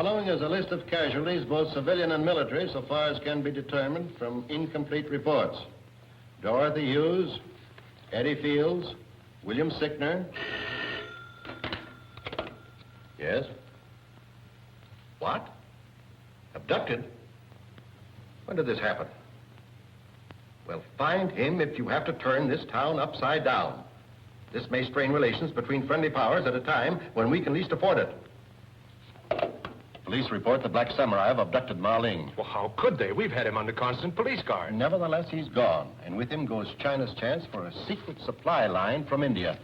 Following is a list of casualties, both civilian and military, so far as can be determined from incomplete reports. Dorothy Hughes, Eddie Fields, William Sickner. Yes? What? Abducted? When did this happen? Well, find him if you have to turn this town upside down. This may strain relations between friendly powers at a time when we can least afford it. Police report the Black Samurai have abducted Ma Ling. Well, how could they? We've had him under constant police guard. Nevertheless, he's gone, and with him goes China's chance for a secret supply line from India.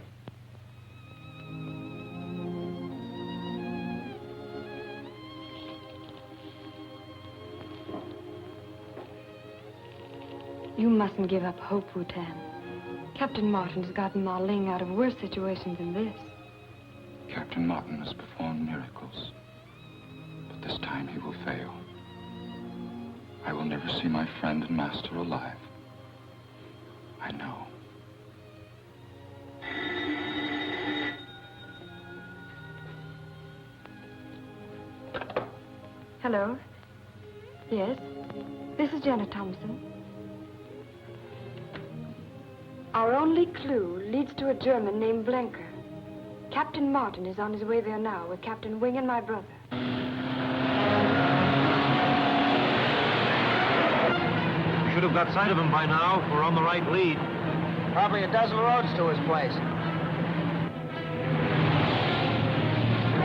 You mustn't give up hope, Wu-Tan. Captain Martin's gotten Ma Ling out of worse situations than this. Captain Martin has performed miracles. But this time he will fail. I will never see my friend and master alive. I know. Hello? Yes? This is Janet Thompson. Our only clue leads to a German named Blenker. Captain Martin is on his way there now with Captain Wing and my brother. We should have got sight of him by now if we're on the right lead. Probably a dozen roads to his place.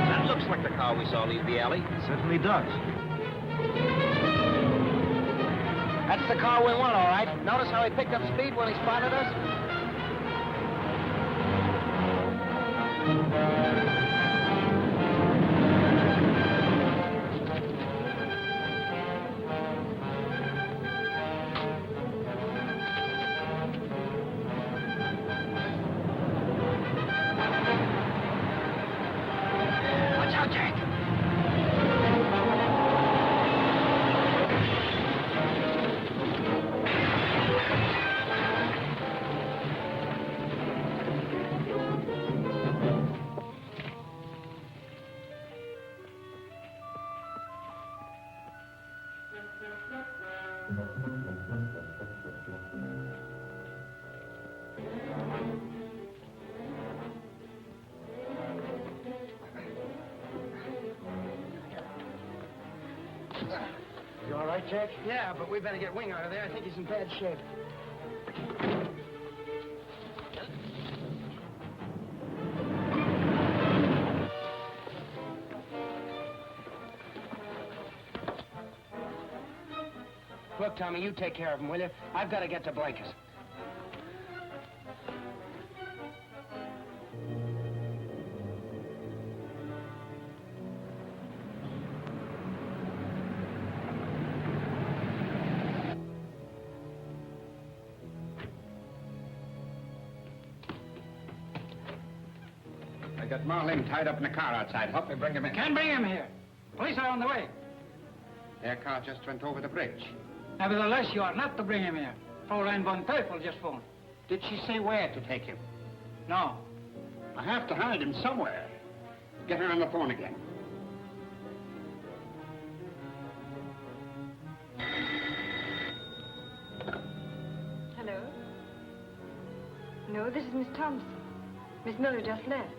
That looks like the car we saw leave the alley. It certainly does. That's the car we want, all right. Notice how he picked up speed when he spotted us? Watch out, Jack. You all right, Jack? Yeah, but we better get Wing out of there. I think he's in bad shape. Look, Tommy, you take care of him, will you? I've got to get to Blankers. I got Marlin tied up in a car outside. Help me bring him in. Can't bring him here. Police are on the way. Their car just went over the bridge. Nevertheless, you are not to bring him here. Fräulein von Teufel just phoned. Did she say where to take him? No. I have to hide him somewhere. Get her on the phone again. Hello? No, this is Miss Thompson. Miss Miller just left.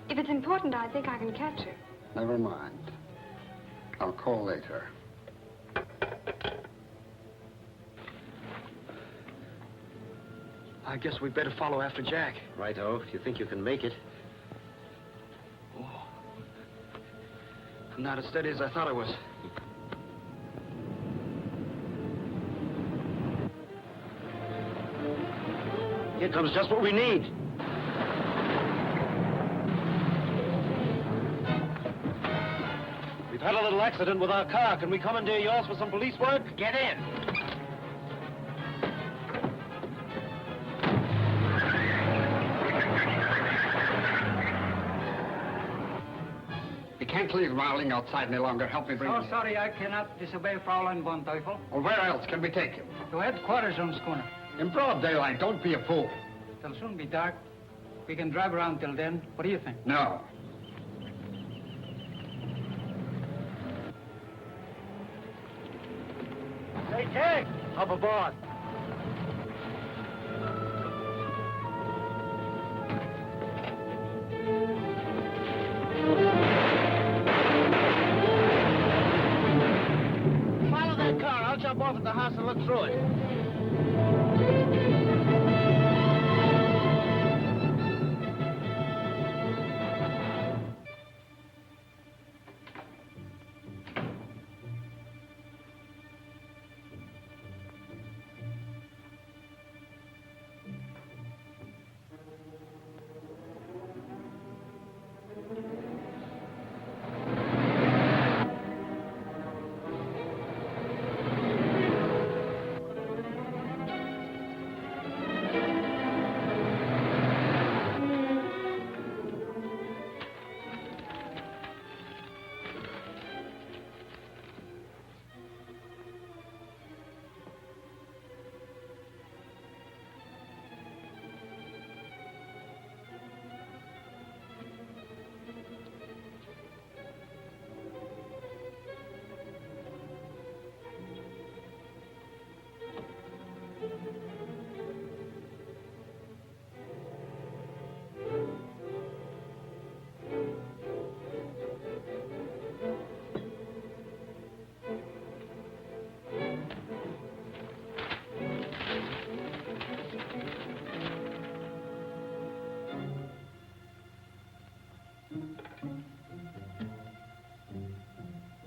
If it's important, I think I can catch her. Never mind. I'll call later. I guess we'd better follow after Jack. Righto, if you think you can make it. Oh. I'm not as steady as I thought I was. Here comes just what we need. We've had a little accident with our car. Can we commandeer yours for some police work? Get in. You can't leave Marling outside any longer. Help me bring him in. Sorry, I cannot disobey Fräulein von Teufel. Well, where else can we take him? To headquarters on schooner. In broad daylight. Don't be a fool. It'll soon be dark. We can drive around till then. What do you think? No. Hey, up aboard. Follow that car. I'll jump off at the house and look through it.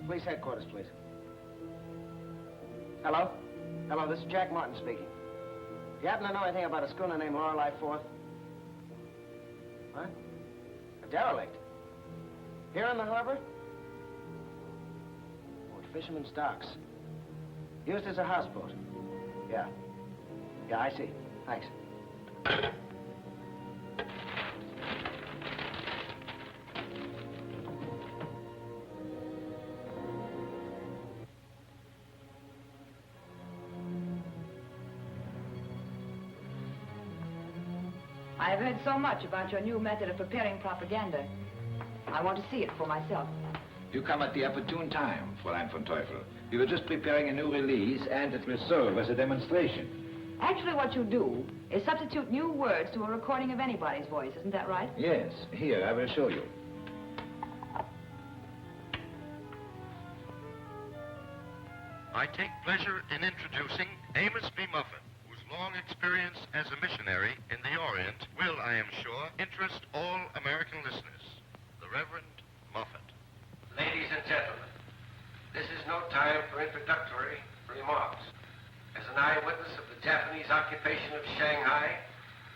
Police headquarters, please. Hello? Hello, this is Jack Martin speaking. You happen to know anything about a schooner named Lorelei Forth? What? A derelict? Here in the harbor? Oh, at Fisherman's Docks. Used as a houseboat. Yeah. Yeah, I see. Thanks. I've heard so much about your new method of preparing propaganda. I want to see it for myself. You come at the opportune time, Fräulein von Teufel. We were just preparing a new release, and it will serve as a demonstration. Actually, what you do is substitute new words to a recording of anybody's voice. Isn't that right? Yes, here, I will show you. I take pleasure in introducing Amos B. Muffet, whose long experience as a missionary in the Orient will, I am sure, interest all American listeners. The Reverend Muffet. Ladies and gentlemen, this is no time for introductory remarks. As an eyewitness of the Japanese occupation of Shanghai,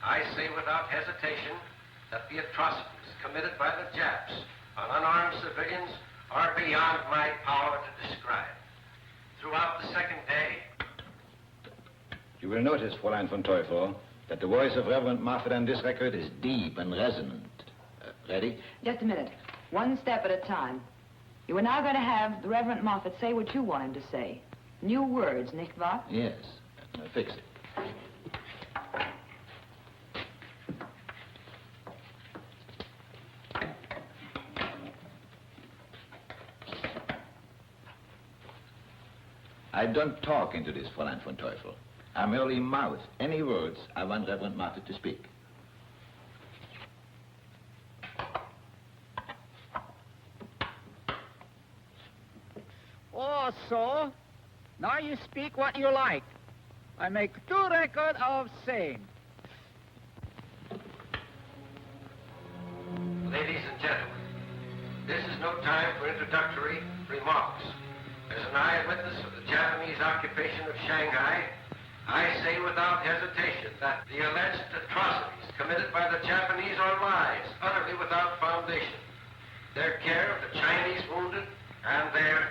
I say without hesitation that the atrocities committed by the Japs on unarmed civilians are beyond my power to describe. Throughout the second day, You will notice, Fräulein von Teufel, that the voice of Reverend Moffat on this record is deep and resonant. Ready? Just a minute. One step at a time. You are now going to have the Reverend Moffat say what you want him to say. New words, nicht wahr? Yes. Fix it. I don't talk into this, Fräulein von Teufel. I merely mouth any words I want Reverend Moffat to speak. Oh, so? Now you speak what you like. I make due record of same. ladies and gentlemen, this is no time for introductory remarks. As an eyewitness of the Japanese occupation of Shanghai, I say without hesitation that the alleged atrocities committed by the Japanese are lies, utterly without foundation. Their care of the Chinese wounded and their...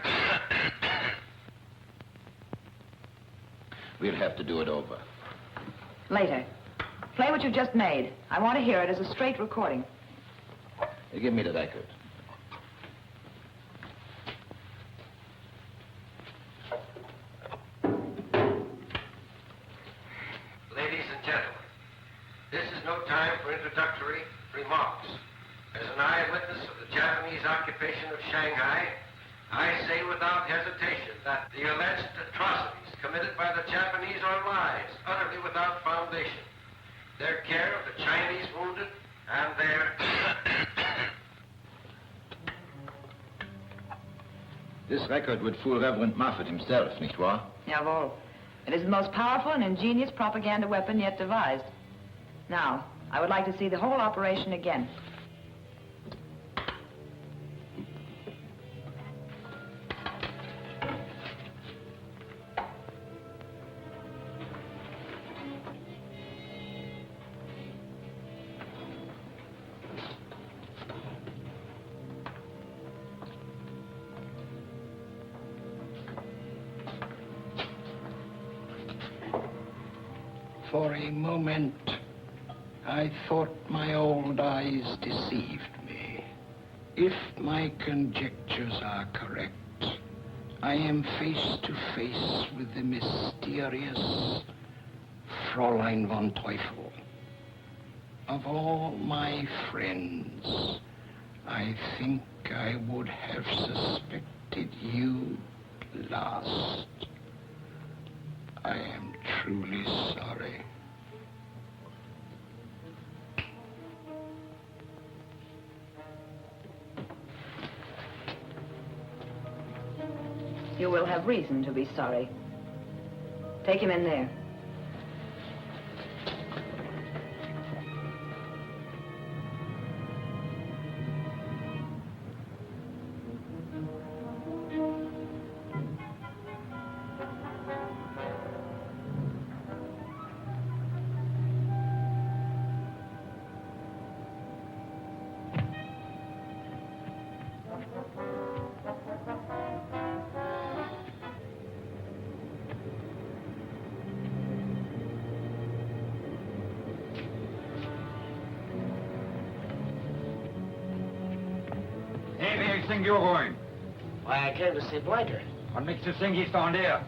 We'll have to do it over. Later. Play what you just made. I want to hear it as a straight recording. Give me the record. Ladies and gentlemen, this is no time for introductory remarks. As an eyewitness of the Japanese occupation of Shanghai, I say without hesitation that the alleged atrocities committed by the Japanese are lies, utterly without foundation. Their care of the Chinese wounded and their... This record would fool Reverend Moffat himself, nicht wahr? Jawohl. It is the most powerful and ingenious propaganda weapon yet devised. Now, I would like to see the whole operation again. For a moment, I thought my old eyes deceived me. If my conjectures are correct, I am face to face with the mysterious Fräulein von Teufel. Of all my friends, I think I would have suspected you last. I am truly sorry. You will have reason to be sorry. Take him in there. Hey, where you think you're going? Why, I came to see Blanker. What makes you think he's down there?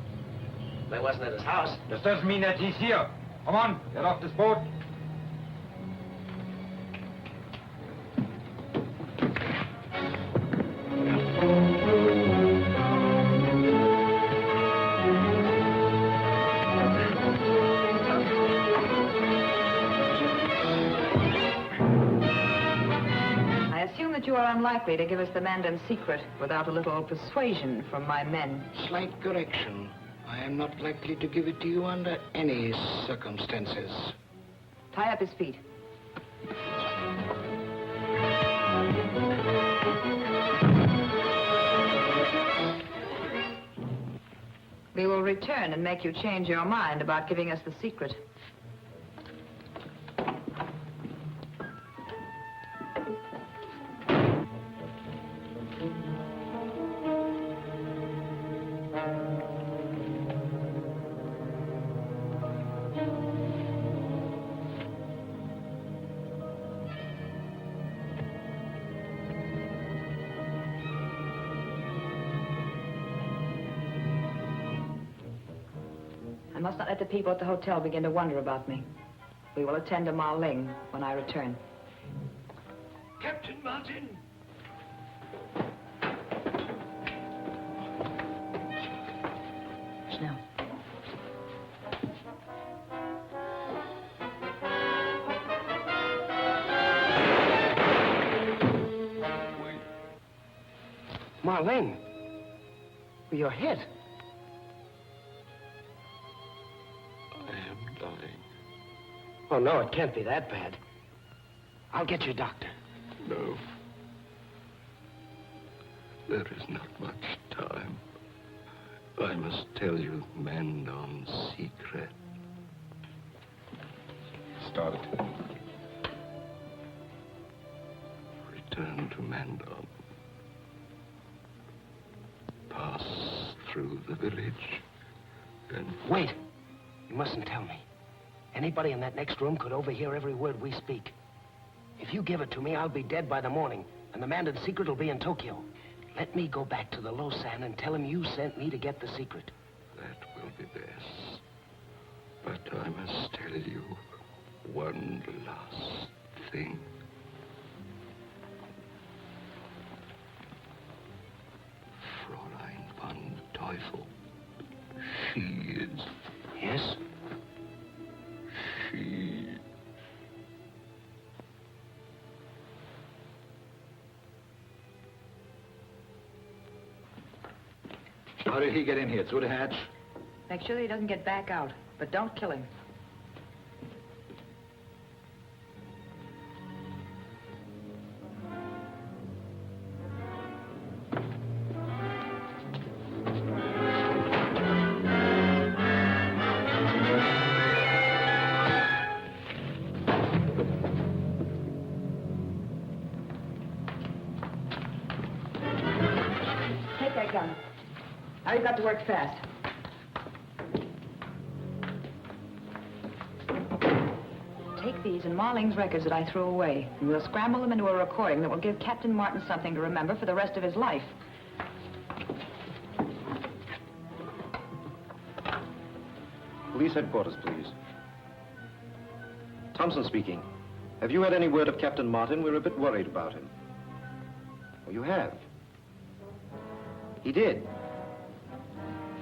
I wasn't at his house. This doesn't mean that he's here. Come on, get off this boat. You are unlikely to give us the Mandan secret without a little persuasion from my men. Slight correction. I am not likely to give it to you under any circumstances. Tie up his feet. We will return and make you change your mind about giving us the secret. I must not let the people at the hotel begin to wonder about me. We will attend to Ma Ling when I return. Captain Martin! Schnell. Marlene, you're hit. I am dying. Oh, no, it can't be that bad. I'll get you a doctor. No. There is not much time. I must tell you Mandon's secret. Start it. Return to Mandon. Pass through the village. And Wait. You mustn't tell me. Anybody in that next room could overhear every word we speak. If you give it to me, I'll be dead by the morning, and the Mandan secret will be in Tokyo. Let me go back to the Losan and tell him you sent me to get the secret. that will be best. But I must tell you one last thing. Teufel. She is. Yes? She. How did he get in here? Through the hatch? Make sure that he doesn't get back out, but don't kill him. Take that gun. Now you've got to work fast. Take these and Marling's records that I threw away, and we'll scramble them into a recording that will give Captain Martin something to remember for the rest of his life. Police headquarters, please. Thompson speaking. Have you had any word of Captain Martin? We're a bit worried about him. Oh, you have? He did?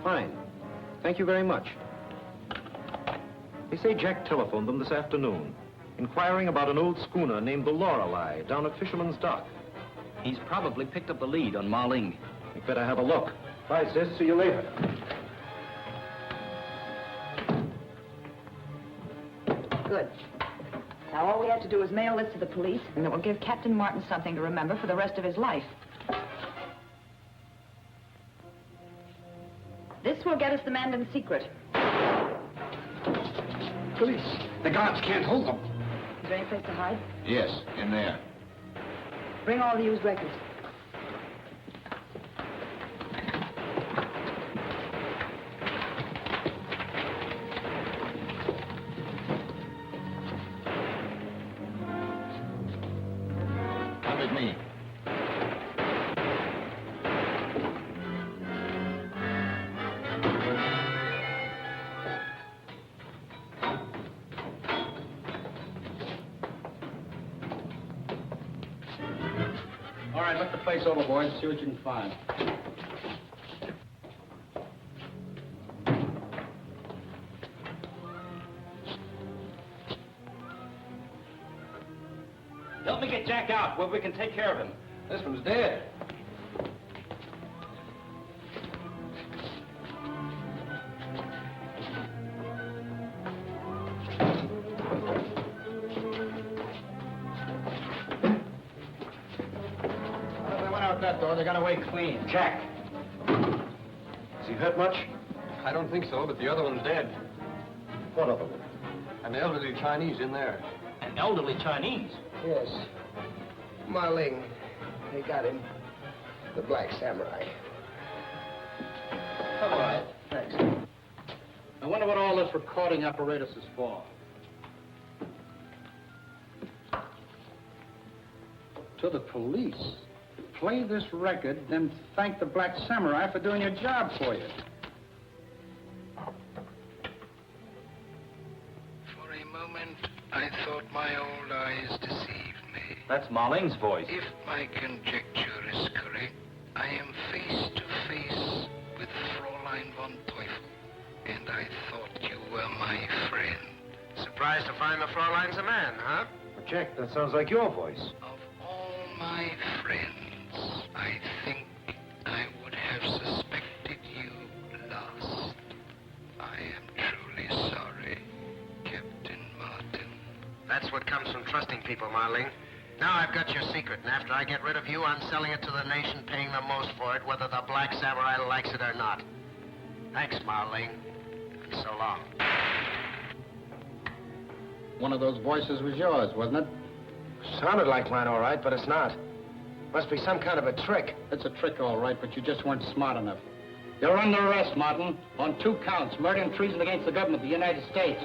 Fine. Thank you very much. They say Jack telephoned them this afternoon, inquiring about an old schooner named the Lorelei down at Fisherman's Dock. He's probably picked up the lead on Marling. We'd better have a look. Bye, sis. See you later. Good. Now all we have to do is mail this to the police, and it will give Captain Martin something to remember for the rest of his life. This will get us the Mandan secret. Police. The guards can't hold them. Is there any place to hide? Yes, in there. Bring all the used records. Come with me. All right, look the place over, boys. See what you can find. Help me get Jack out where we can take care of him. This one's dead. They went out that door. They got away clean. Jack. Is he hurt much? I don't think so, but the other one's dead. What other one? An elderly Chinese in there. An elderly Chinese? Yes. Marling. They got him. The Black Samurai. All right. Thanks. I wonder what all this recording apparatus is for. To the police. Play this record, then thank the Black Samurai for doing your job for you. For a moment, I thought my old eyes deceived me. That's Marling's voice. If my conjecture is correct, I am face to face with Fräulein von Teufel, and I thought you were my friend. Surprised to find the Fräulein's a man, huh? Well, Jack, that sounds like your voice. Of all my friends, I think I would have suspected you last. I am truly sorry, Captain Martin. That's what comes from trusting people, Marling. Now I've got your secret, and after I get rid of you, I'm selling it to the nation, paying the most for it, whether the Black Samurai likes it or not. Thanks, Marling. And so long. One of those voices was yours, wasn't it? Sounded like mine, all right, but it's not. Must be some kind of a trick. It's a trick, all right, but you just weren't smart enough. You're under arrest, Martin, on 2 counts, murder and treason against the government of the United States.